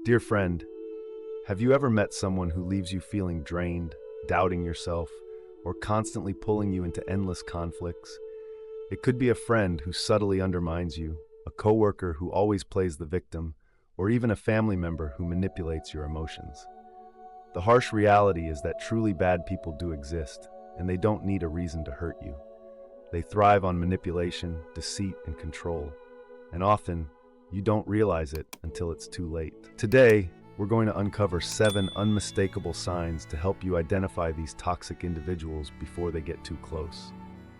Dear friend, have you ever met someone who leaves you feeling drained, doubting yourself, or constantly pulling you into endless conflicts? It could be a friend who subtly undermines you, a coworker who always plays the victim, or even a family member who manipulates your emotions. The harsh reality is that truly bad people do exist, and they don't need a reason to hurt you. They thrive on manipulation, deceit, and control, and often you don't realize it until it's too late. Today, we're going to uncover 7 unmistakable signs to help you identify these toxic individuals before they get too close.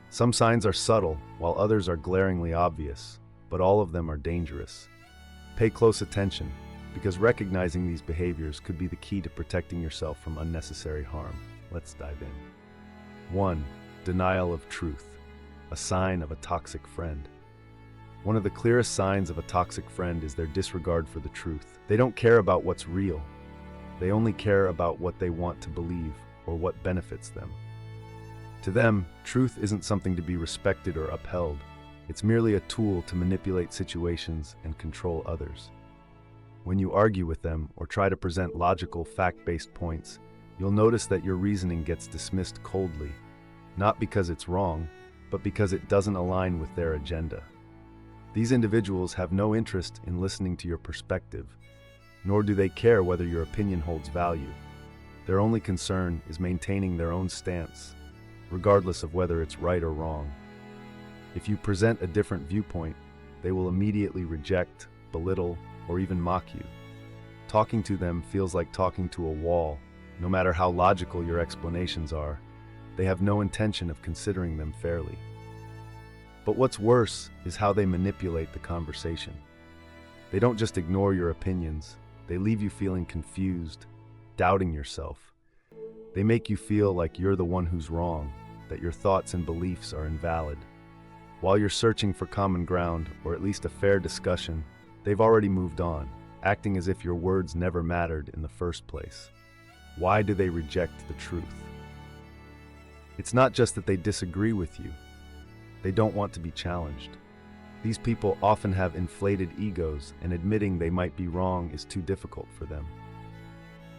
Some signs are subtle, while others are glaringly obvious, but all of them are dangerous. Pay close attention, because recognizing these behaviors could be the key to protecting yourself from unnecessary harm. Let's dive in. 1. Denial of truth, a sign of a toxic friend. One of the clearest signs of a toxic friend is their disregard for the truth. They don't care about what's real. They only care about what they want to believe or what benefits them. To them, truth isn't something to be respected or upheld. It's merely a tool to manipulate situations and control others. When you argue with them or try to present logical, fact-based points, you'll notice that your reasoning gets dismissed coldly, not because it's wrong, but because it doesn't align with their agenda. These individuals have no interest in listening to your perspective, nor do they care whether your opinion holds value. Their only concern is maintaining their own stance, regardless of whether it's right or wrong. If you present a different viewpoint, they will immediately reject, belittle, or even mock you. Talking to them feels like talking to a wall. No matter how logical your explanations are, they have no intention of considering them fairly. But what's worse is how they manipulate the conversation. They don't just ignore your opinions, they leave you feeling confused, doubting yourself. They make you feel like you're the one who's wrong, that your thoughts and beliefs are invalid. While you're searching for common ground, or at least a fair discussion, they've already moved on, acting as if your words never mattered in the first place. Why do they reject the truth? It's not just that they disagree with you. They don't want to be challenged. These people often have inflated egos, and admitting they might be wrong is too difficult for them.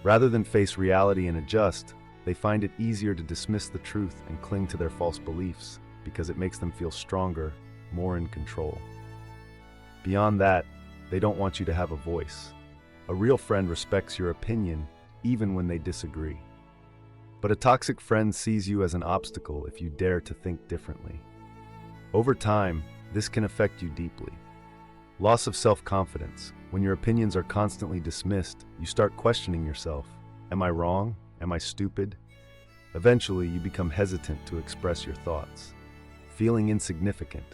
Rather than face reality and adjust, they find it easier to dismiss the truth and cling to their false beliefs because it makes them feel stronger, more in control. Beyond that, they don't want you to have a voice. A real friend respects your opinion even when they disagree. But a toxic friend sees you as an obstacle if you dare to think differently. Over time, this can affect you deeply. Loss of self-confidence. When your opinions are constantly dismissed, you start questioning yourself. Am I wrong? Am I stupid? Eventually, you become hesitant to express your thoughts. Feeling insignificant.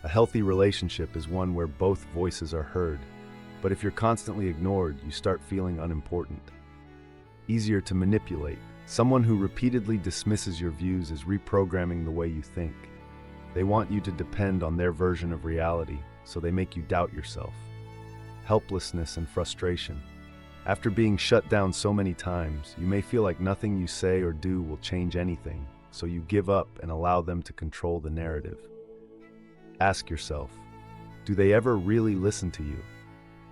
A healthy relationship is one where both voices are heard, but if you're constantly ignored, you start feeling unimportant. Easier to manipulate. Someone who repeatedly dismisses your views is reprogramming the way you think. They want you to depend on their version of reality, so they make you doubt yourself. Helplessness and frustration. After being shut down so many times, you may feel like nothing you say or do will change anything, so you give up and allow them to control the narrative. Ask yourself, do they ever really listen to you?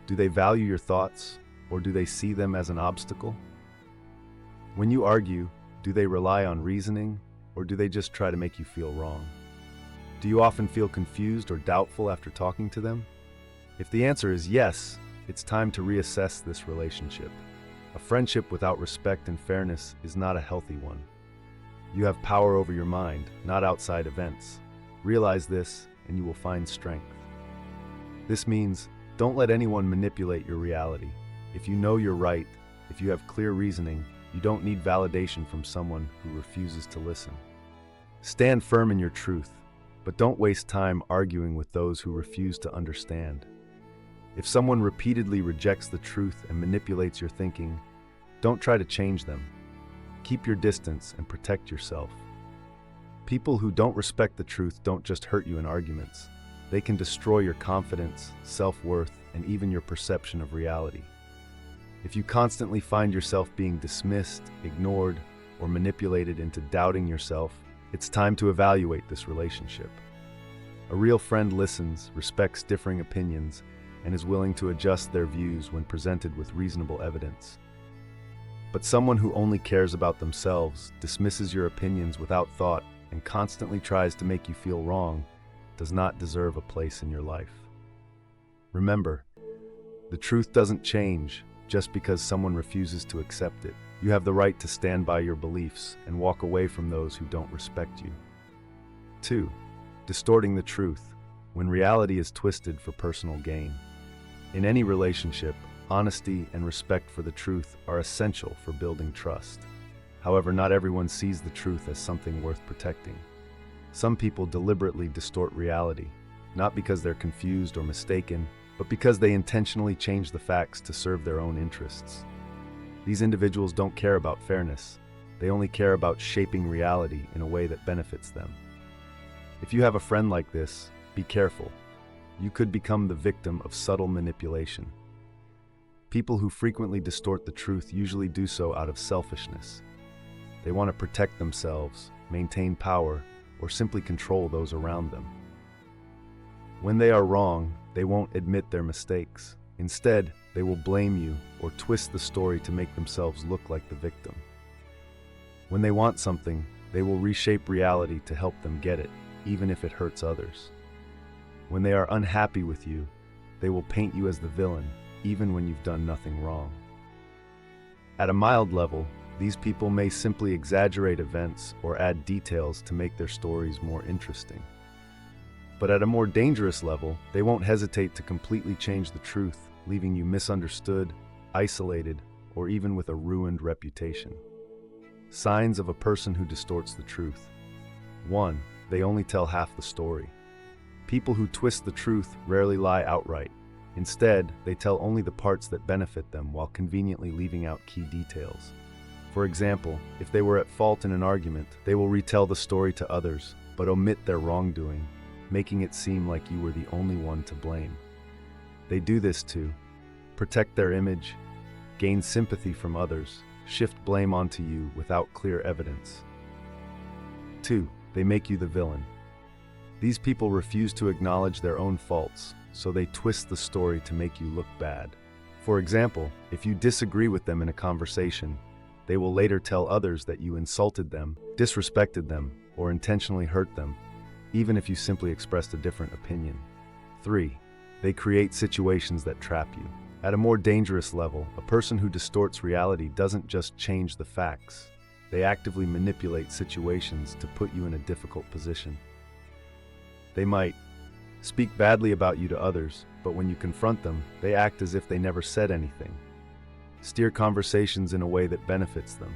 Do they value your thoughts, or do they see them as an obstacle? When you argue, do they rely on reasoning, or do they just try to make you feel wrong? Do you often feel confused or doubtful after talking to them? If the answer is yes, it's time to reassess this relationship. A friendship without respect and fairness is not a healthy one. You have power over your mind, not outside events. Realize this, and you will find strength. This means, don't let anyone manipulate your reality. If you know you're right, if you have clear reasoning, you don't need validation from someone who refuses to listen. Stand firm in your truth, but don't waste time arguing with those who refuse to understand. If someone repeatedly rejects the truth and manipulates your thinking, don't try to change them. Keep your distance and protect yourself. People who don't respect the truth don't just hurt you in arguments. They can destroy your confidence, self-worth, and even your perception of reality. If you constantly find yourself being dismissed, ignored, or manipulated into doubting yourself, it's time to evaluate this relationship. A real friend listens, respects differing opinions, and is willing to adjust their views when presented with reasonable evidence. But someone who only cares about themselves, dismisses your opinions without thought, and constantly tries to make you feel wrong does not deserve a place in your life. Remember, the truth doesn't change just because someone refuses to accept it. You have the right to stand by your beliefs and walk away from those who don't respect you. 2. Distorting the truth, when reality is twisted for personal gain. In any relationship, honesty and respect for the truth are essential for building trust. However, not everyone sees the truth as something worth protecting. Some people deliberately distort reality, not because they're confused or mistaken, but because they intentionally change the facts to serve their own interests. These individuals don't care about fairness. They only care about shaping reality in a way that benefits them. If you have a friend like this, be careful. You could become the victim of subtle manipulation. People who frequently distort the truth usually do so out of selfishness. They want to protect themselves, maintain power, or simply control those around them. When they are wrong, they won't admit their mistakes. Instead, they will blame you or twist the story to make themselves look like the victim. When they want something, they will reshape reality to help them get it, even if it hurts others. When they are unhappy with you, they will paint you as the villain, even when you've done nothing wrong. At a mild level, these people may simply exaggerate events or add details to make their stories more interesting. But at a more dangerous level, they won't hesitate to completely change the truth, leaving you misunderstood, isolated, or even with a ruined reputation. Signs of a person who distorts the truth. 1. They only tell half the story. People who twist the truth rarely lie outright. Instead, they tell only the parts that benefit them while conveniently leaving out key details. For example, if they were at fault in an argument, they will retell the story to others, but omit their wrongdoing, making it seem like you were the only one to blame. They do this to protect their image, gain sympathy from others, shift blame onto you without clear evidence. 2. They make you the villain. These people refuse to acknowledge their own faults, so they twist the story to make you look bad. For example, if you disagree with them in a conversation, they will later tell others that you insulted them, disrespected them, or intentionally hurt them, even if you simply expressed a different opinion. 3. They create situations that trap you. At a more dangerous level, a person who distorts reality doesn't just change the facts. They actively manipulate situations to put you in a difficult position. They might speak badly about you to others, but when you confront them, they act as if they never said anything. Steer conversations in a way that benefits them,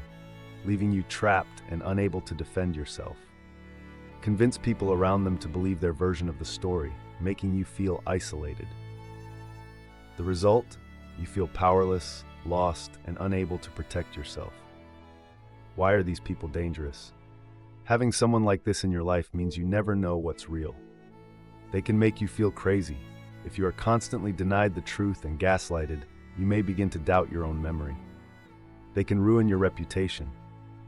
leaving you trapped and unable to defend yourself. Convince people around them to believe their version of the story, making you feel isolated. The result? You feel powerless, lost, and unable to protect yourself. Why are these people dangerous? Having someone like this in your life means you never know what's real. They can make you feel crazy. If you are constantly denied the truth and gaslighted, you may begin to doubt your own memory. They can ruin your reputation.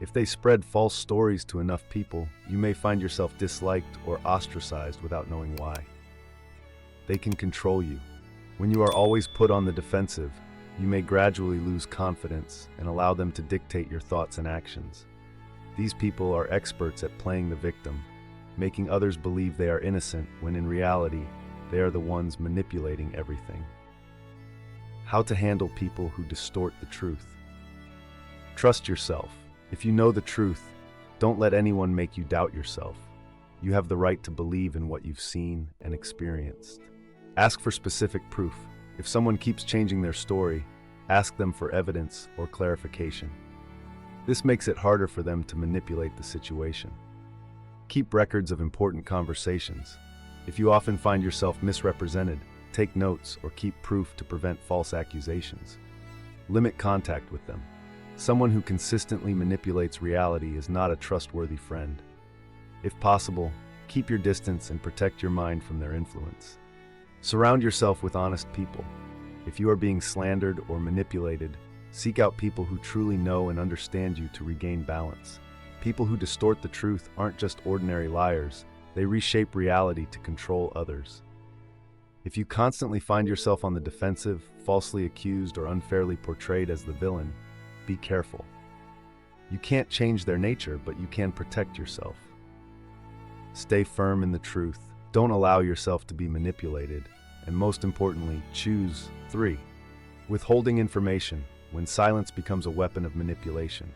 If they spread false stories to enough people, you may find yourself disliked or ostracized without knowing why. They can control you. When you are always put on the defensive, you may gradually lose confidence and allow them to dictate your thoughts and actions. These people are experts at playing the victim, making others believe they are innocent when in reality, they are the ones manipulating everything. How to handle people who distort the truth. Trust yourself. If you know the truth, don't let anyone make you doubt yourself. You have the right to believe in what you've seen and experienced. Ask for specific proof. If someone keeps changing their story, ask them for evidence or clarification. This makes it harder for them to manipulate the situation. Keep records of important conversations. If you often find yourself misrepresented, take notes or keep proof to prevent false accusations. Limit contact with them. Someone who consistently manipulates reality is not a trustworthy friend. If possible, keep your distance and protect your mind from their influence. Surround yourself with honest people. If you are being slandered or manipulated, seek out people who truly know and understand you to regain balance. People who distort the truth aren't just ordinary liars, they reshape reality to control others. If you constantly find yourself on the defensive, falsely accused, or unfairly portrayed as the villain, be careful. You can't change their nature, but you can protect yourself. Stay firm in the truth. Don't allow yourself to be manipulated. And most importantly, choose 3. Withholding information when silence becomes a weapon of manipulation.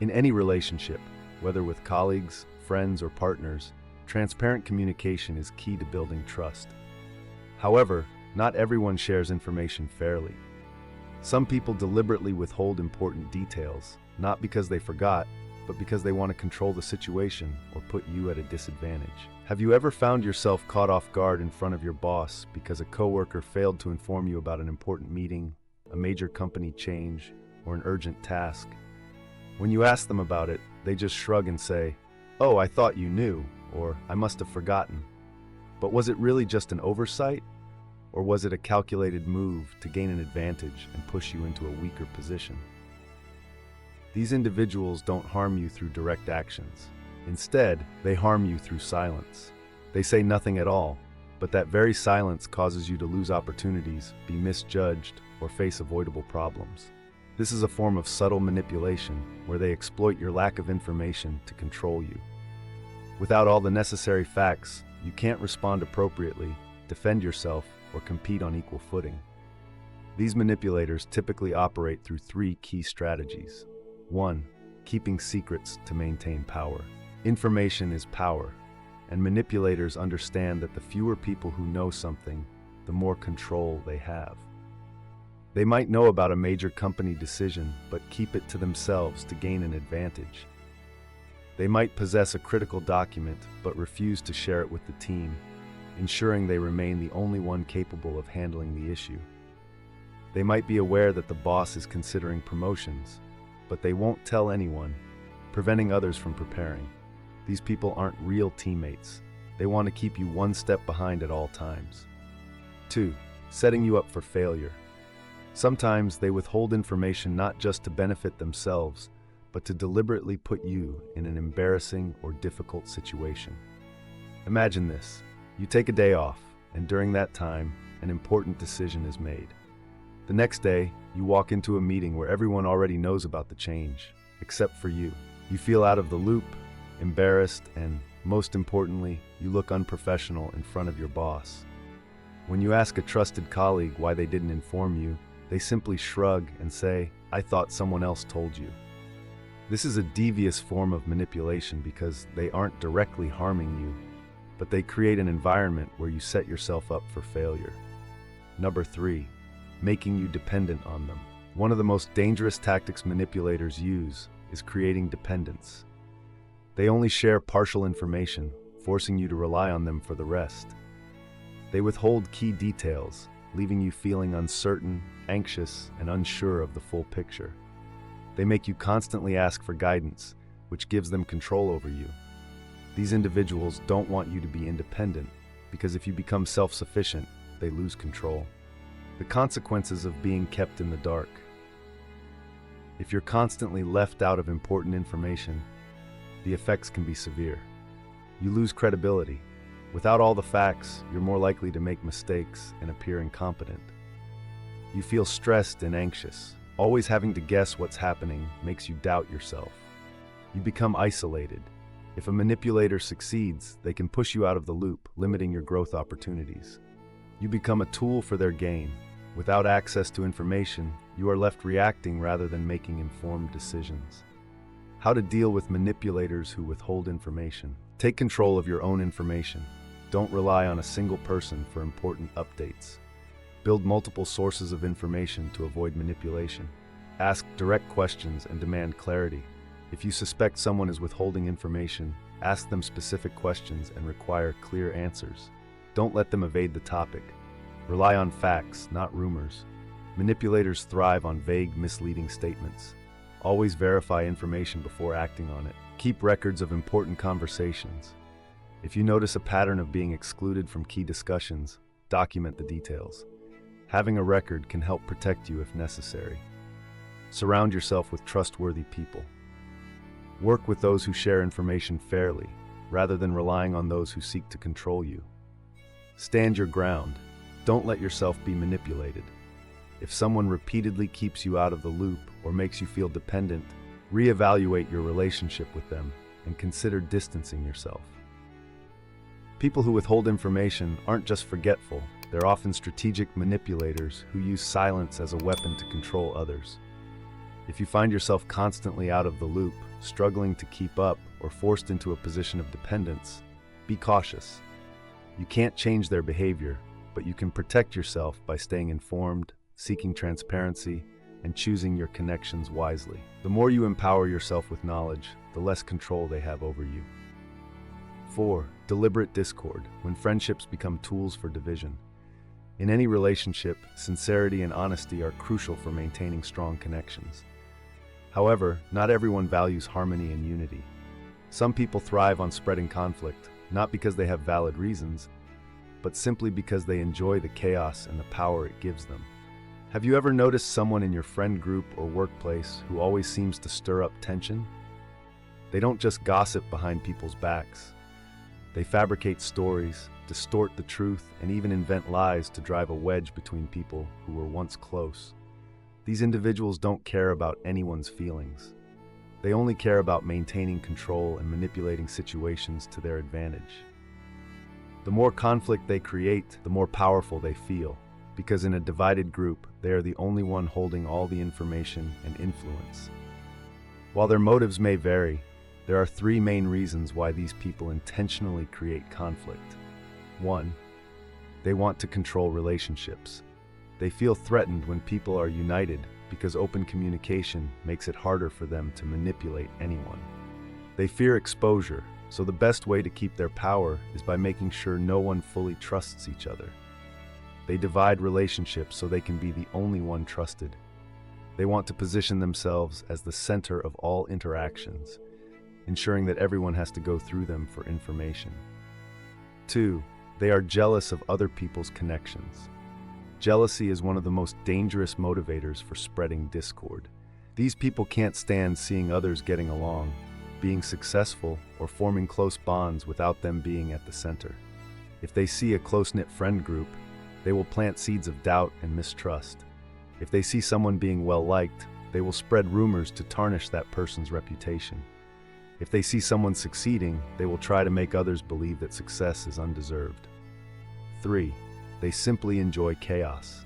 In any relationship, whether with colleagues, friends, or partners, transparent communication is key to building trust. However, not everyone shares information fairly. Some people deliberately withhold important details, not because they forgot, but because they want to control the situation or put you at a disadvantage. Have you ever found yourself caught off guard in front of your boss because a coworker failed to inform you about an important meeting, a major company change, or an urgent task? When you ask them about it, they just shrug and say, "Oh, I thought you knew," or "I must have forgotten." But was it really just an oversight? Or was it a calculated move to gain an advantage and push you into a weaker position? These individuals don't harm you through direct actions. Instead, they harm you through silence. They say nothing at all, but that very silence causes you to lose opportunities, be misjudged, or face avoidable problems. This is a form of subtle manipulation where they exploit your lack of information to control you. Without all the necessary facts, you can't respond appropriately, defend yourself, or compete on equal footing. These manipulators typically operate through 3 key strategies. 1. Keeping secrets to maintain power. Information is power, and manipulators understand that the fewer people who know something, the more control they have. They might know about a major company decision, but keep it to themselves to gain an advantage. They might possess a critical document, but refuse to share it with the team, ensuring they remain the only one capable of handling the issue. They might be aware that the boss is considering promotions, but they won't tell anyone, preventing others from preparing. These people aren't real teammates. They want to keep you one step behind at all times. 2. Setting you up for failure. Sometimes they withhold information not just to benefit themselves, but to deliberately put you in an embarrassing or difficult situation. Imagine this. You take a day off, and during that time, an important decision is made. The next day, you walk into a meeting where everyone already knows about the change, except for you. You feel out of the loop, embarrassed, and, most importantly, you look unprofessional in front of your boss. When you ask a trusted colleague why they didn't inform you, they simply shrug and say, "I thought someone else told you." This is a devious form of manipulation because they aren't directly harming you, but they create an environment where you set yourself up for failure. Number 3, making you dependent on them. One of the most dangerous tactics manipulators use is creating dependence. They only share partial information, forcing you to rely on them for the rest. They withhold key details, leaving you feeling uncertain, anxious, and unsure of the full picture. They make you constantly ask for guidance, which gives them control over you. These individuals don't want you to be independent, because if you become self-sufficient, they lose control. The consequences of being kept in the dark. If you're constantly left out of important information, the effects can be severe. You lose credibility. Without all the facts, you're more likely to make mistakes and appear incompetent. You feel stressed and anxious. Always having to guess what's happening makes you doubt yourself. You become isolated. If a manipulator succeeds, they can push you out of the loop, limiting your growth opportunities. You become a tool for their gain. Without access to information, you are left reacting rather than making informed decisions. How to deal with manipulators who withhold information. Take control of your own information. Don't rely on a single person for important updates. Build multiple sources of information to avoid manipulation. Ask direct questions and demand clarity. If you suspect someone is withholding information, ask them specific questions and require clear answers. Don't let them evade the topic. Rely on facts, not rumors. Manipulators thrive on vague, misleading statements. Always verify information before acting on it. Keep records of important conversations. If you notice a pattern of being excluded from key discussions, document the details. Having a record can help protect you if necessary. Surround yourself with trustworthy people. Work with those who share information fairly, rather than relying on those who seek to control you. Stand your ground. Don't let yourself be manipulated. If someone repeatedly keeps you out of the loop or makes you feel dependent, reevaluate your relationship with them and consider distancing yourself. People who withhold information aren't just forgetful, they're often strategic manipulators who use silence as a weapon to control others. If you find yourself constantly out of the loop, struggling to keep up, or forced into a position of dependence, be cautious. You can't change their behavior, but you can protect yourself by staying informed, seeking transparency, and choosing your connections wisely. The more you empower yourself with knowledge, the less control they have over you. 4. Deliberate discord, when friendships become tools for division. In any relationship, sincerity and honesty are crucial for maintaining strong connections. However, not everyone values harmony and unity. Some people thrive on spreading conflict, not because they have valid reasons, but simply because they enjoy the chaos and the power it gives them. Have you ever noticed someone in your friend group or workplace who always seems to stir up tension? They don't just gossip behind people's backs. They fabricate stories, distort the truth, and even invent lies to drive a wedge between people who were once close. These individuals don't care about anyone's feelings. They only care about maintaining control and manipulating situations to their advantage. The more conflict they create, the more powerful they feel, because in a divided group, they are the only one holding all the information and influence. While their motives may vary, there are 3 main reasons why these people intentionally create conflict. 1. They want to control relationships. They feel threatened when people are united because open communication makes it harder for them to manipulate anyone. They fear exposure, so the best way to keep their power is by making sure no one fully trusts each other. They divide relationships so they can be the only one trusted. They want to position themselves as the center of all interactions, ensuring that everyone has to go through them for information. 2. They are jealous of other people's connections. Jealousy is one of the most dangerous motivators for spreading discord. These people can't stand seeing others getting along, being successful, or forming close bonds without them being at the center. If they see a close-knit friend group, they will plant seeds of doubt and mistrust. If they see someone being well-liked, they will spread rumors to tarnish that person's reputation. If they see someone succeeding, they will try to make others believe that success is undeserved. 3. They simply enjoy chaos.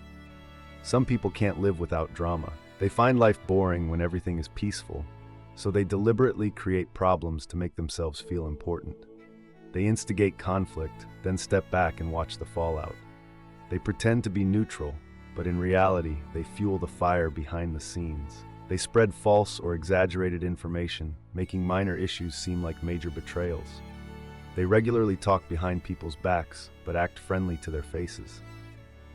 Some people can't live without drama. They find life boring when everything is peaceful, so they deliberately create problems to make themselves feel important. They instigate conflict, then step back and watch the fallout. They pretend to be neutral, but in reality, they fuel the fire behind the scenes. They spread false or exaggerated information, making minor issues seem like major betrayals. They regularly talk behind people's backs, but act friendly to their faces.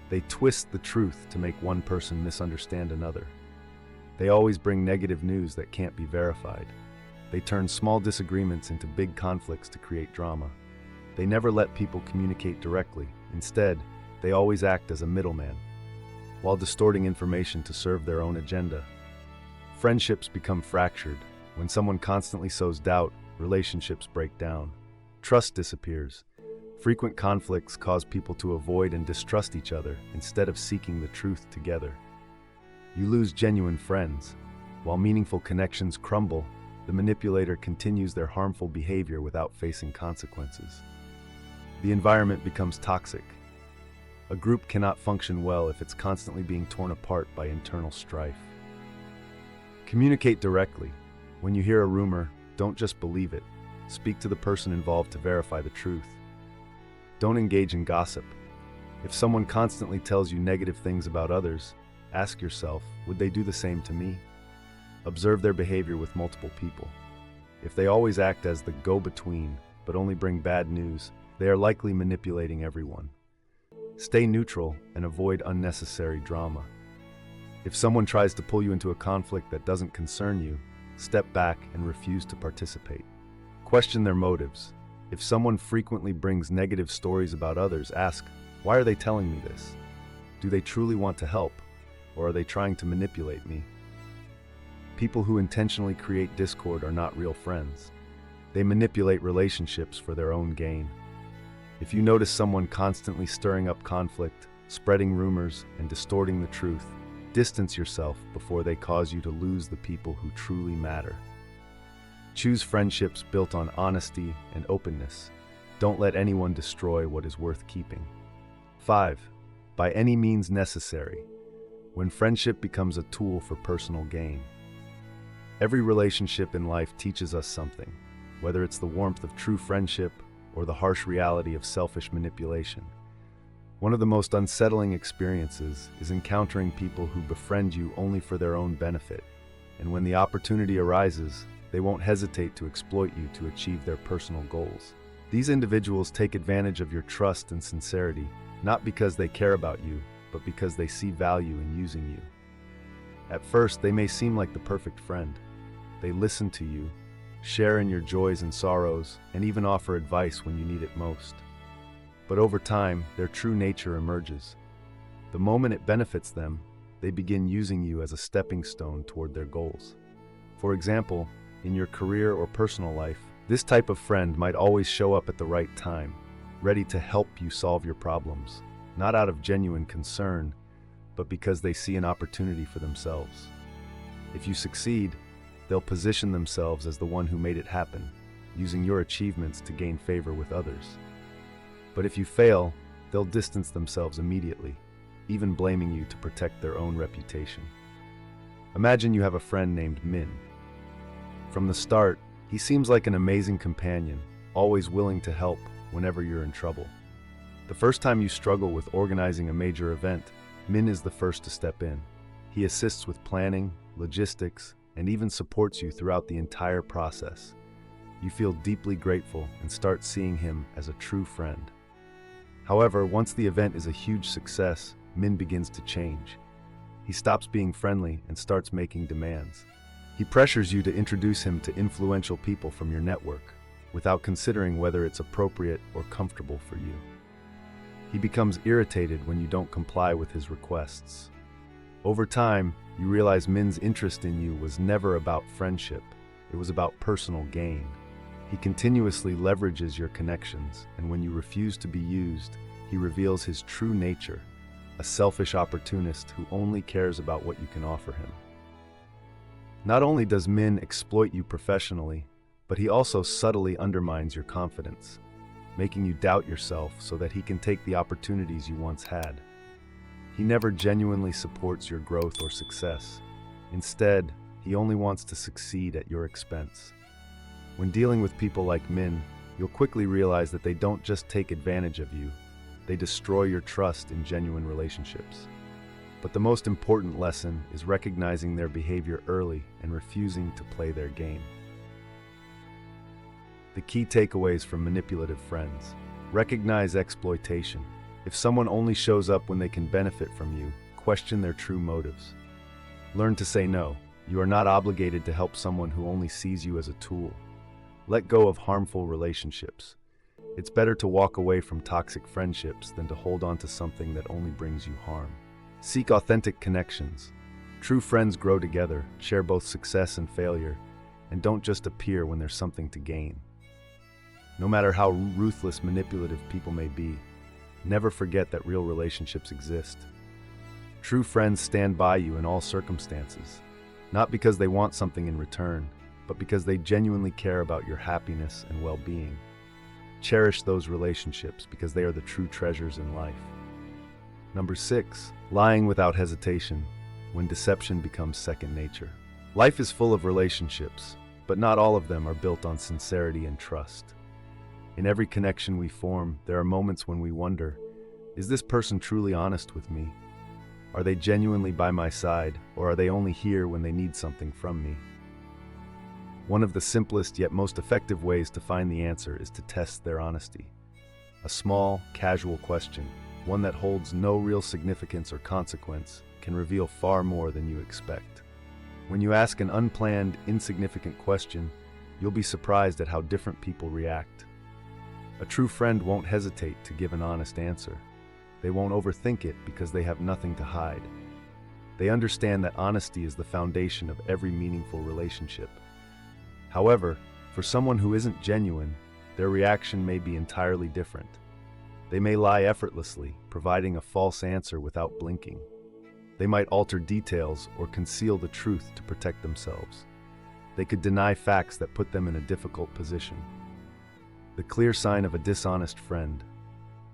They twist the truth to make one person misunderstand another. They always bring negative news that can't be verified. They turn small disagreements into big conflicts to create drama. They never let people communicate directly. Instead, they always act as a middleman, while distorting information to serve their own agenda. Friendships become fractured. When someone constantly sows doubt, relationships break down. Trust disappears. Frequent conflicts cause people to avoid and distrust each other instead of seeking the truth together. You lose genuine friends. While meaningful connections crumble, the manipulator continues their harmful behavior without facing consequences. The environment becomes toxic. A group cannot function well if it's constantly being torn apart by internal strife. Communicate directly. When you hear a rumor, don't just believe it. Speak to the person involved to verify the truth. Don't engage in gossip. If someone constantly tells you negative things about others, ask yourself, would they do the same to me? Observe their behavior with multiple people. If they always act as the go-between, but only bring bad news, they are likely manipulating everyone. Stay neutral and avoid unnecessary drama. If someone tries to pull you into a conflict that doesn't concern you, step back and refuse to participate. Question their motives. If someone frequently brings negative stories about others, ask, why are they telling me this? Do they truly want to help, or are they trying to manipulate me? People who intentionally create discord are not real friends. They manipulate relationships for their own gain. If you notice someone constantly stirring up conflict, spreading rumors, and distorting the truth. Distance yourself before they cause you to lose the people who truly matter. Choose friendships built on honesty and openness. Don't let anyone destroy what is worth keeping. 5. By any means necessary. When friendship becomes a tool for personal gain. Every relationship in life teaches us something, whether it's the warmth of true friendship or the harsh reality of selfish manipulation. One of the most unsettling experiences is encountering people who befriend you only for their own benefit, and when the opportunity arises, they won't hesitate to exploit you to achieve their personal goals. These individuals take advantage of your trust and sincerity, not because they care about you, but because they see value in using you. At first, they may seem like the perfect friend. They listen to you, share in your joys and sorrows, and even offer advice when you need it most. But over time, their true nature emerges. The moment it benefits them, they begin using you as a stepping stone toward their goals. For example, in your career or personal life, this type of friend might always show up at the right time, ready to help you solve your problems, not out of genuine concern, but because they see an opportunity for themselves. If you succeed, they'll position themselves as the one who made it happen, using your achievements to gain favor with others. But if you fail, they'll distance themselves immediately, even blaming you to protect their own reputation. Imagine you have a friend named Min. From the start, he seems like an amazing companion, always willing to help whenever you're in trouble. The first time you struggle with organizing a major event, Min is the first to step in. He assists with planning, logistics, and even supports you throughout the entire process. You feel deeply grateful and start seeing him as a true friend. However, once the event is a huge success, Min begins to change. He stops being friendly and starts making demands. He pressures you to introduce him to influential people from your network, without considering whether it's appropriate or comfortable for you. He becomes irritated when you don't comply with his requests. Over time, you realize Min's interest in you was never about friendship, it was about personal gain. He continuously leverages your connections, and when you refuse to be used, he reveals his true nature, a selfish opportunist who only cares about what you can offer him. Not only does Min exploit you professionally, but he also subtly undermines your confidence, making you doubt yourself so that he can take the opportunities you once had. He never genuinely supports your growth or success. Instead, he only wants to succeed at your expense. When dealing with people like Min, you'll quickly realize that they don't just take advantage of you, they destroy your trust in genuine relationships. But the most important lesson is recognizing their behavior early and refusing to play their game. The key takeaways from manipulative friends. Recognize exploitation. If someone only shows up when they can benefit from you, question their true motives. Learn to say no. You are not obligated to help someone who only sees you as a tool. Let go of harmful relationships. It's better to walk away from toxic friendships than to hold on to something that only brings you harm. Seek authentic connections. True friends grow together, share both success and failure, and don't just appear when there's something to gain. No matter how ruthless manipulative people may be, never forget that real relationships exist. True friends stand by you in all circumstances, not because they want something in return, but because they genuinely care about your happiness and well-being. Cherish those relationships because they are the true treasures in life. Number 6, lying without hesitation, when deception becomes second nature. Life is full of relationships, but not all of them are built on sincerity and trust. In every connection we form, there are moments when we wonder, is this person truly honest with me? Are they genuinely by my side, or are they only here when they need something from me? One of the simplest yet most effective ways to find the answer is to test their honesty. A small, casual question, one that holds no real significance or consequence, can reveal far more than you expect. When you ask an unplanned, insignificant question, you'll be surprised at how different people react. A true friend won't hesitate to give an honest answer. They won't overthink it because they have nothing to hide. They understand that honesty is the foundation of every meaningful relationship. However, for someone who isn't genuine, their reaction may be entirely different. They may lie effortlessly, providing a false answer without blinking. They might alter details or conceal the truth to protect themselves. They could deny facts that put them in a difficult position. The clear sign of a dishonest friend.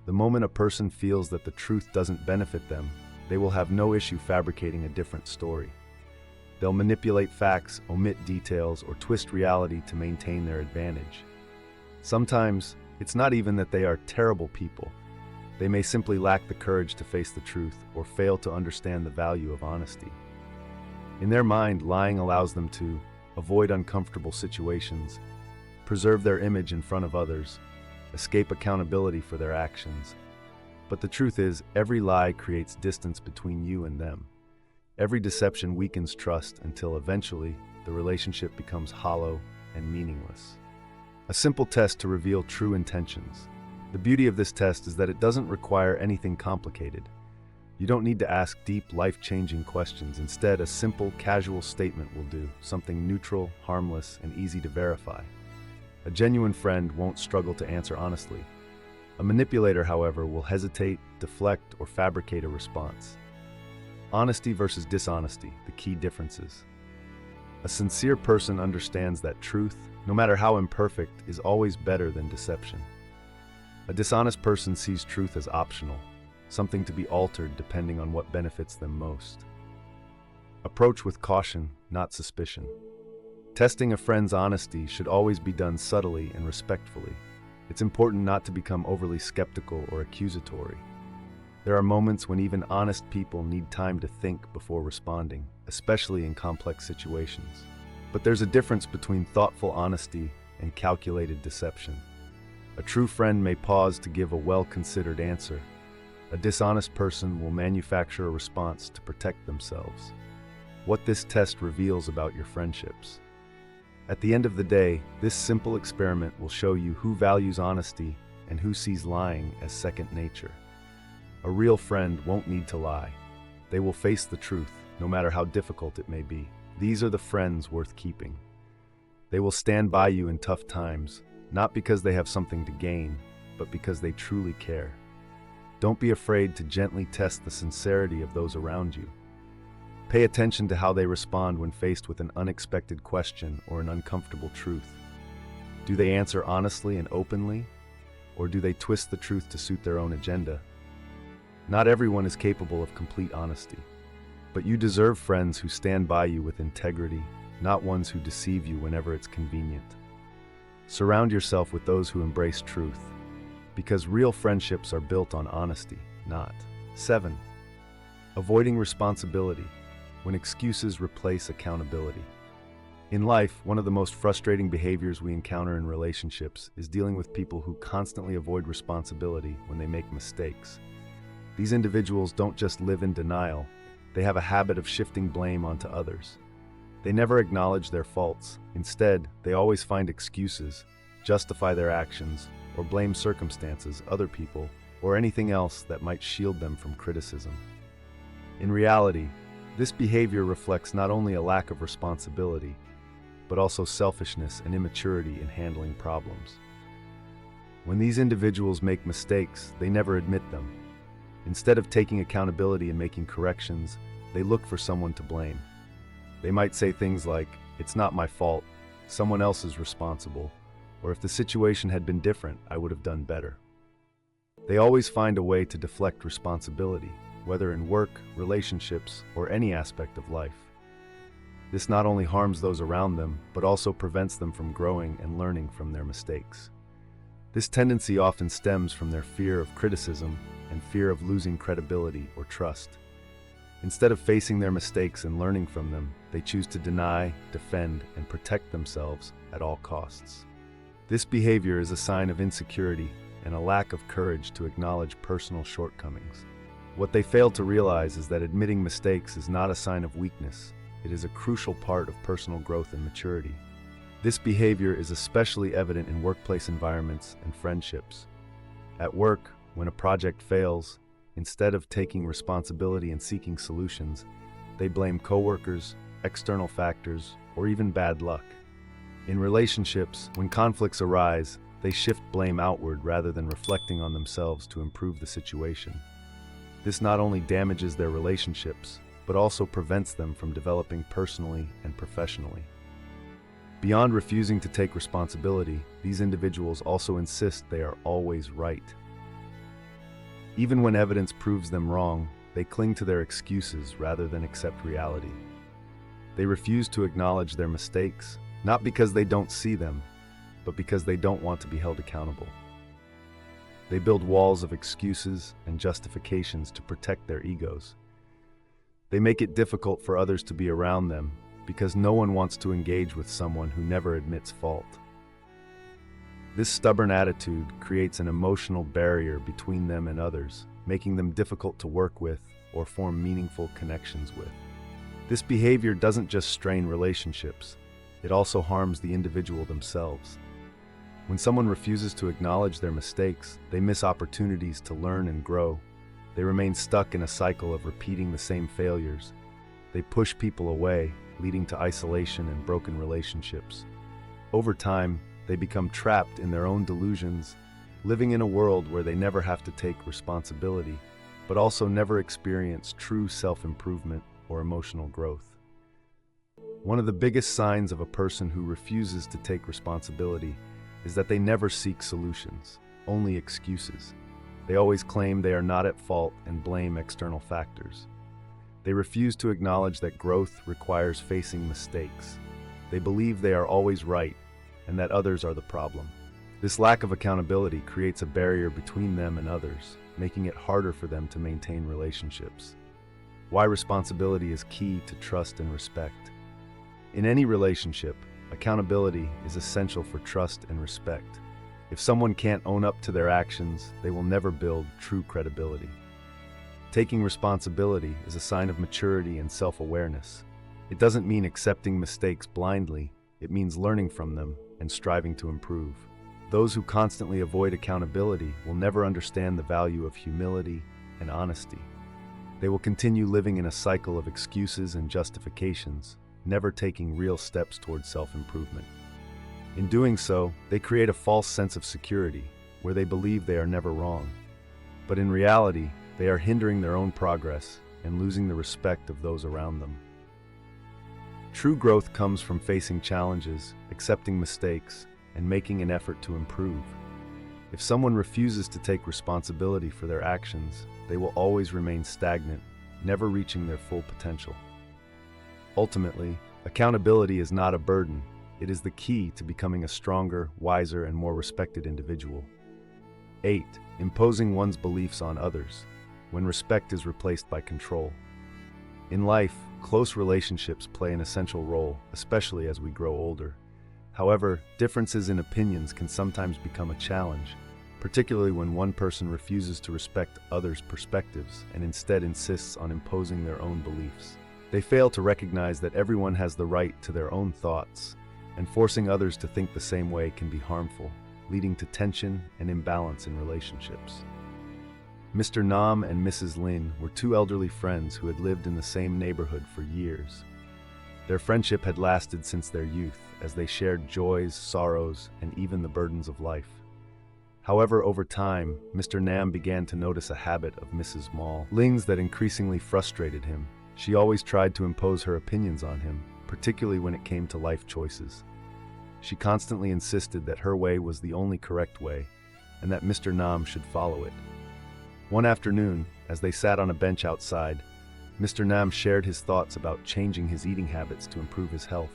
The moment a person feels that the truth doesn't benefit them, they will have no issue fabricating a different story. They'll manipulate facts, omit details, or twist reality to maintain their advantage. Sometimes, it's not even that they are terrible people. They may simply lack the courage to face the truth or fail to understand the value of honesty. In their mind, lying allows them to avoid uncomfortable situations, preserve their image in front of others, escape accountability for their actions. But the truth is, every lie creates distance between you and them. Every deception weakens trust until eventually the relationship becomes hollow and meaningless. A simple test to reveal true intentions. The beauty of this test is that it doesn't require anything complicated. You don't need to ask deep, life-changing questions. Instead, a simple, casual statement will do, something neutral, harmless, and easy to verify. A genuine friend won't struggle to answer honestly. A manipulator, however, will hesitate, deflect, or fabricate a response. Honesty versus dishonesty, the key differences. A sincere person understands that truth, no matter how imperfect, is always better than deception. A dishonest person sees truth as optional, something to be altered depending on what benefits them most. Approach with caution, not suspicion. Testing a friend's honesty should always be done subtly and respectfully. It's important not to become overly skeptical or accusatory. There are moments when even honest people need time to think before responding, especially in complex situations. But there's a difference between thoughtful honesty and calculated deception. A true friend may pause to give a well-considered answer. A dishonest person will manufacture a response to protect themselves. What this test reveals about your friendships. At the end of the day, this simple experiment will show you who values honesty and who sees lying as second nature. A real friend won't need to lie. They will face the truth, no matter how difficult it may be. These are the friends worth keeping. They will stand by you in tough times, not because they have something to gain, but because they truly care. Don't be afraid to gently test the sincerity of those around you. Pay attention to how they respond when faced with an unexpected question or an uncomfortable truth. Do they answer honestly and openly, or do they twist the truth to suit their own agenda? Not everyone is capable of complete honesty, but you deserve friends who stand by you with integrity, not ones who deceive you whenever it's convenient. Surround yourself with those who embrace truth, because real friendships are built on honesty, not. 7. Avoiding responsibility, when excuses replace accountability. In life, one of the most frustrating behaviors we encounter in relationships is dealing with people who constantly avoid responsibility when they make mistakes. These individuals don't just live in denial, they have a habit of shifting blame onto others. They never acknowledge their faults. Instead, they always find excuses, justify their actions, or blame circumstances, other people, or anything else that might shield them from criticism. In reality, this behavior reflects not only a lack of responsibility, but also selfishness and immaturity in handling problems. When these individuals make mistakes, they never admit them. Instead of taking accountability and making corrections, they look for someone to blame. They might say things like, "It's not my fault, someone else is responsible," or "If the situation had been different, I would have done better." They always find a way to deflect responsibility, whether in work, relationships, or any aspect of life. This not only harms those around them, but also prevents them from growing and learning from their mistakes. This tendency often stems from their fear of criticism and fear of losing credibility or trust. Instead of facing their mistakes and learning from them, they choose to deny, defend, and protect themselves at all costs. This behavior is a sign of insecurity and a lack of courage to acknowledge personal shortcomings. What they fail to realize is that admitting mistakes is not a sign of weakness. It is a crucial part of personal growth and maturity. This behavior is especially evident in workplace environments and friendships. At work, when a project fails, instead of taking responsibility and seeking solutions, they blame coworkers, external factors, or even bad luck. In relationships, when conflicts arise, they shift blame outward rather than reflecting on themselves to improve the situation. This not only damages their relationships, but also prevents them from developing personally and professionally. Beyond refusing to take responsibility, these individuals also insist they are always right. Even when evidence proves them wrong, they cling to their excuses rather than accept reality. They refuse to acknowledge their mistakes, not because they don't see them, but because they don't want to be held accountable. They build walls of excuses and justifications to protect their egos. They make it difficult for others to be around them because no one wants to engage with someone who never admits fault. This stubborn attitude creates an emotional barrier between them and others, making them difficult to work with or form meaningful connections with. This behavior doesn't just strain relationships, it also harms the individual themselves. When someone refuses to acknowledge their mistakes, they miss opportunities to learn and grow. They remain stuck in a cycle of repeating the same failures. They push people away, leading to isolation and broken relationships. Over time, they become trapped in their own delusions, living in a world where they never have to take responsibility, but also never experience true self-improvement or emotional growth. One of the biggest signs of a person who refuses to take responsibility is that they never seek solutions, only excuses. They always claim they are not at fault and blame external factors. They refuse to acknowledge that growth requires facing mistakes. They believe they are always right and that others are the problem. This lack of accountability creates a barrier between them and others, making it harder for them to maintain relationships. Why responsibility is key to trust and respect. In any relationship, accountability is essential for trust and respect. If someone can't own up to their actions, they will never build true credibility. Taking responsibility is a sign of maturity and self-awareness. It doesn't mean accepting mistakes blindly, it means learning from them and striving to improve. Those who constantly avoid accountability will never understand the value of humility and honesty. They will continue living in a cycle of excuses and justifications, never taking real steps towards self-improvement. In doing so, they create a false sense of security, where they believe they are never wrong. But in reality, they are hindering their own progress and losing the respect of those around them. True growth comes from facing challenges, accepting mistakes, and making an effort to improve. If someone refuses to take responsibility for their actions, they will always remain stagnant, never reaching their full potential. Ultimately, accountability is not a burden. It is the key to becoming a stronger, wiser, and more respected individual. 8. Imposing one's beliefs on others, when respect is replaced by control. In life, close relationships play an essential role, especially as we grow older. However, differences in opinions can sometimes become a challenge, particularly when one person refuses to respect others' perspectives and instead insists on imposing their own beliefs. They fail to recognize that everyone has the right to their own thoughts, and forcing others to think the same way can be harmful, leading to tension and imbalance in relationships. Mr. Nam and Mrs. Lin were two elderly friends who had lived in the same neighborhood for years. Their friendship had lasted since their youth, as they shared joys, sorrows, and even the burdens of life. However, over time, Mr. Nam began to notice a habit of Mrs. Lin's that increasingly frustrated him. She always tried to impose her opinions on him, particularly when it came to life choices. She constantly insisted that her way was the only correct way, and that Mr. Nam should follow it. One afternoon, as they sat on a bench outside, Mr. Nam shared his thoughts about changing his eating habits to improve his health.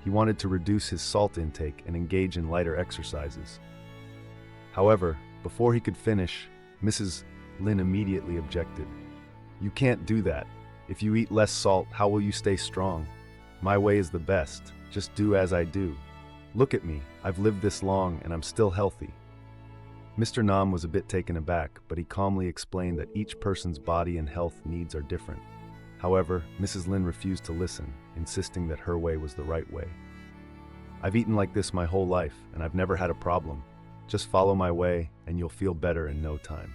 He wanted to reduce his salt intake and engage in lighter exercises. However, before he could finish, Mrs. Lin immediately objected. "You can't do that. If you eat less salt, how will you stay strong? My way is the best. Just do as I do. Look at me. I've lived this long and I'm still healthy." Mr. Nam was a bit taken aback, but he calmly explained that each person's body and health needs are different. However, Mrs. Lin refused to listen, insisting that her way was the right way. "I've eaten like this my whole life, and I've never had a problem. Just follow my way, and you'll feel better in no time."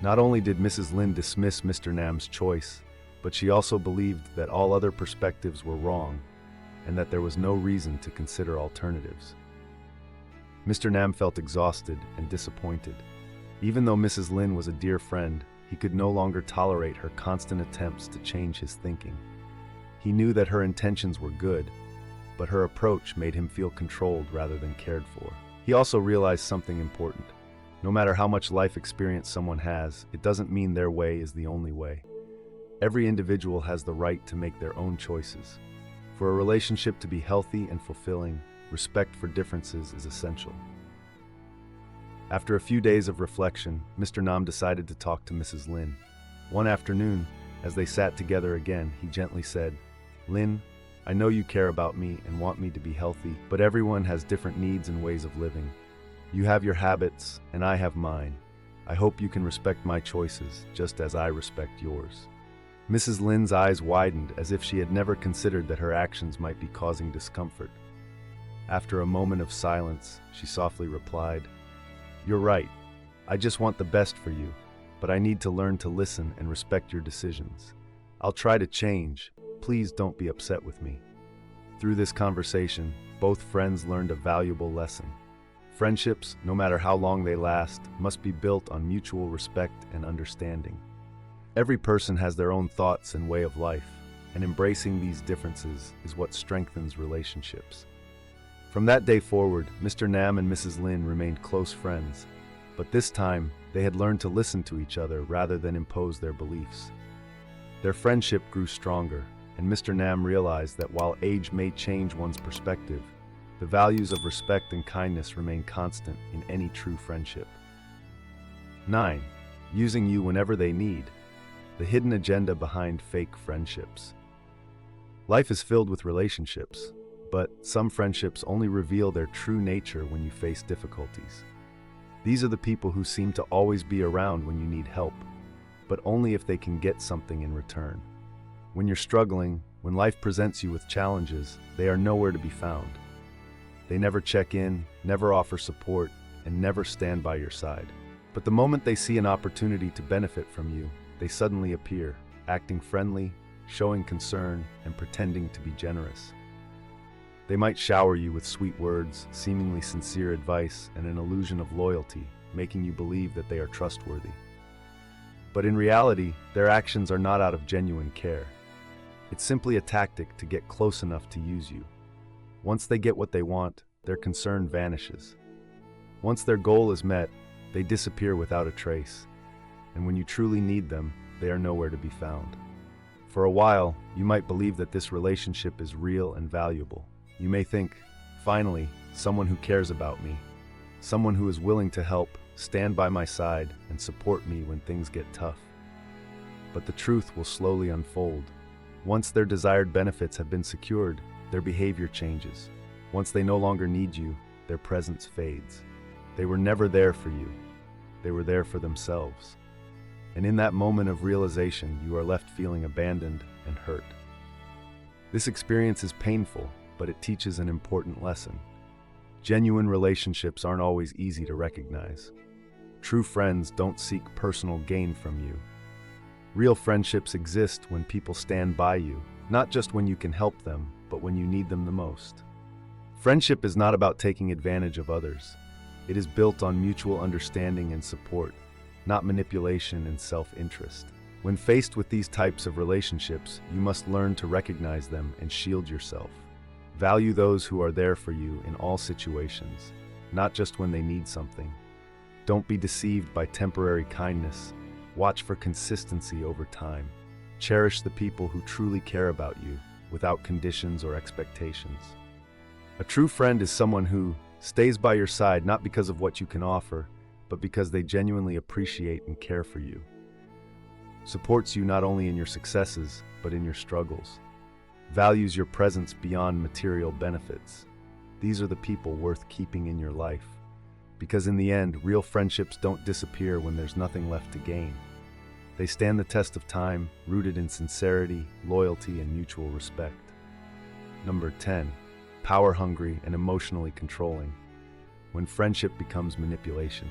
Not only did Mrs. Lin dismiss Mr. Nam's choice, but she also believed that all other perspectives were wrong, and that there was no reason to consider alternatives. Mr. Nam felt exhausted and disappointed. Even though Mrs. Lin was a dear friend, he could no longer tolerate her constant attempts to change his thinking. He knew that her intentions were good, but her approach made him feel controlled rather than cared for. He also realized something important. No matter how much life experience someone has, it doesn't mean their way is the only way. Every individual has the right to make their own choices. For a relationship to be healthy and fulfilling, respect for differences is essential. After a few days of reflection, Mr. Nam decided to talk to Mrs. Lin. One afternoon, as they sat together again, he gently said, "Lin, I know you care about me and want me to be healthy, but everyone has different needs and ways of living. You have your habits, and I have mine. I hope you can respect my choices, just as I respect yours." Mrs. Lin's eyes widened as if she had never considered that her actions might be causing discomfort. After a moment of silence, she softly replied, "You're right. I just want the best for you, but I need to learn to listen and respect your decisions. I'll try to change. Please don't be upset with me." Through this conversation, both friends learned a valuable lesson. Friendships, no matter how long they last, must be built on mutual respect and understanding. Every person has their own thoughts and way of life, and embracing these differences is what strengthens relationships. From that day forward, Mr. Nam and Mrs. Lin remained close friends, but this time they had learned to listen to each other rather than impose their beliefs. Their friendship grew stronger, and Mr. Nam realized that while age may change one's perspective, the values of respect and kindness remain constant in any true friendship. 9. Using you whenever they need. The hidden agenda behind fake friendships. Life is filled with relationships, but some friendships only reveal their true nature when you face difficulties. These are the people who seem to always be around when you need help, but only if they can get something in return. When you're struggling, when life presents you with challenges, they are nowhere to be found. They never check in, never offer support, and never stand by your side. But the moment they see an opportunity to benefit from you, they suddenly appear, acting friendly, showing concern, and pretending to be generous. They might shower you with sweet words, seemingly sincere advice, and an illusion of loyalty, making you believe that they are trustworthy. But in reality, their actions are not out of genuine care. It's simply a tactic to get close enough to use you. Once they get what they want, their concern vanishes. Once their goal is met, they disappear without a trace. And when you truly need them, they are nowhere to be found. For a while, you might believe that this relationship is real and valuable. You may think, finally, someone who cares about me, someone who is willing to help, stand by my side, and support me when things get tough. But the truth will slowly unfold. Once their desired benefits have been secured, their behavior changes. Once they no longer need you, their presence fades. They were never there for you. They were there for themselves. And in that moment of realization, you are left feeling abandoned and hurt. This experience is painful, but it teaches an important lesson. Genuine relationships aren't always easy to recognize. True friends don't seek personal gain from you. Real friendships exist when people stand by you, not just when you can help them, but when you need them the most. Friendship is not about taking advantage of others. It is built on mutual understanding and support, not manipulation and self-interest. When faced with these types of relationships, you must learn to recognize them and shield yourself. Value those who are there for you in all situations, not just when they need something. Don't be deceived by temporary kindness. Watch for consistency over time. Cherish the people who truly care about you, without conditions or expectations. A true friend is someone who stays by your side not because of what you can offer, but because they genuinely appreciate and care for you. Supports you not only in your successes, but in your struggles. Values your presence beyond material benefits. These are the people worth keeping in your life. Because in the end, real friendships don't disappear when there's nothing left to gain. They stand the test of time, rooted in sincerity, loyalty, and mutual respect. Number 10. Power-hungry and emotionally controlling. When friendship becomes manipulation.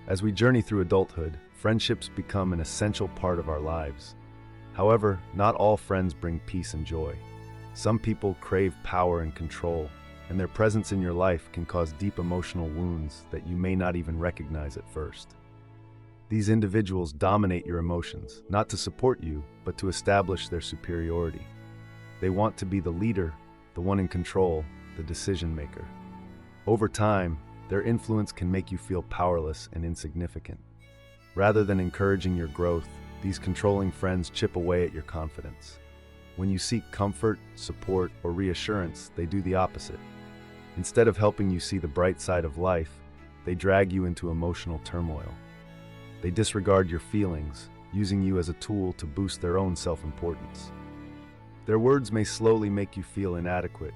As we journey through adulthood, friendships become an essential part of our lives. However, not all friends bring peace and joy. Some people crave power and control, and their presence in your life can cause deep emotional wounds that you may not even recognize at first. These individuals dominate your emotions, not to support you, but to establish their superiority. They want to be the leader, the one in control, the decision maker. Over time, their influence can make you feel powerless and insignificant. Rather than encouraging your growth, these controlling friends chip away at your confidence. When you seek comfort, support, or reassurance, they do the opposite. Instead of helping you see the bright side of life, they drag you into emotional turmoil. They disregard your feelings, using you as a tool to boost their own self-importance. Their words may slowly make you feel inadequate,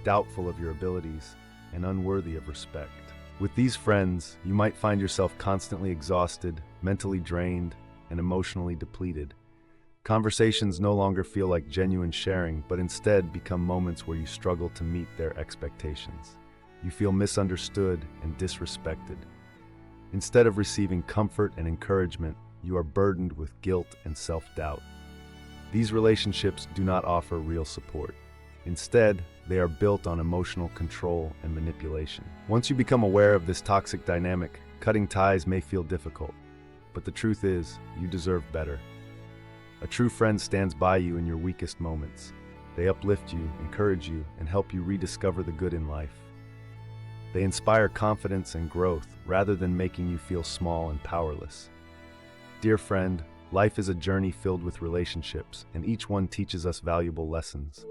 doubtful of your abilities, and unworthy of respect. With these friends, you might find yourself constantly exhausted, mentally drained, and emotionally depleted. Conversations no longer feel like genuine sharing, but instead become moments where you struggle to meet their expectations. You feel misunderstood and disrespected. Instead of receiving comfort and encouragement, you are burdened with guilt and self-doubt. These relationships do not offer real support. Instead, they are built on emotional control and manipulation. Once you become aware of this toxic dynamic, cutting ties may feel difficult. But the truth is, you deserve better. A true friend stands by you in your weakest moments. They uplift you, encourage you, and help you rediscover the good in life. They inspire confidence and growth rather than making you feel small and powerless. Dear friend, life is a journey filled with relationships, and each one teaches us valuable lessons.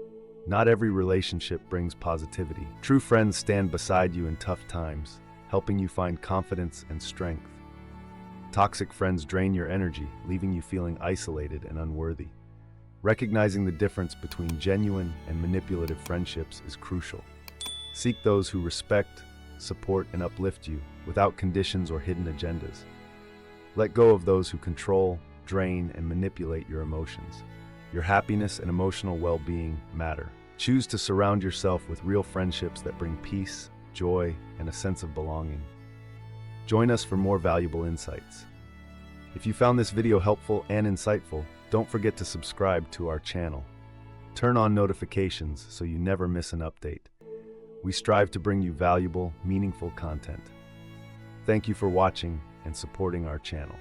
Not every relationship brings positivity. True friends stand beside you in tough times, helping you find confidence and strength. Toxic friends drain your energy, leaving you feeling isolated and unworthy. Recognizing the difference between genuine and manipulative friendships is crucial. Seek those who respect, support, and uplift you without conditions or hidden agendas. Let go of those who control, drain, and manipulate your emotions. Your happiness and emotional well-being matter. Choose to surround yourself with real friendships that bring peace, joy, and a sense of belonging. Join us for more valuable insights. If you found this video helpful and insightful, don't forget to subscribe to our channel. Turn on notifications so you never miss an update. We strive to bring you valuable, meaningful content. Thank you for watching and supporting our channel.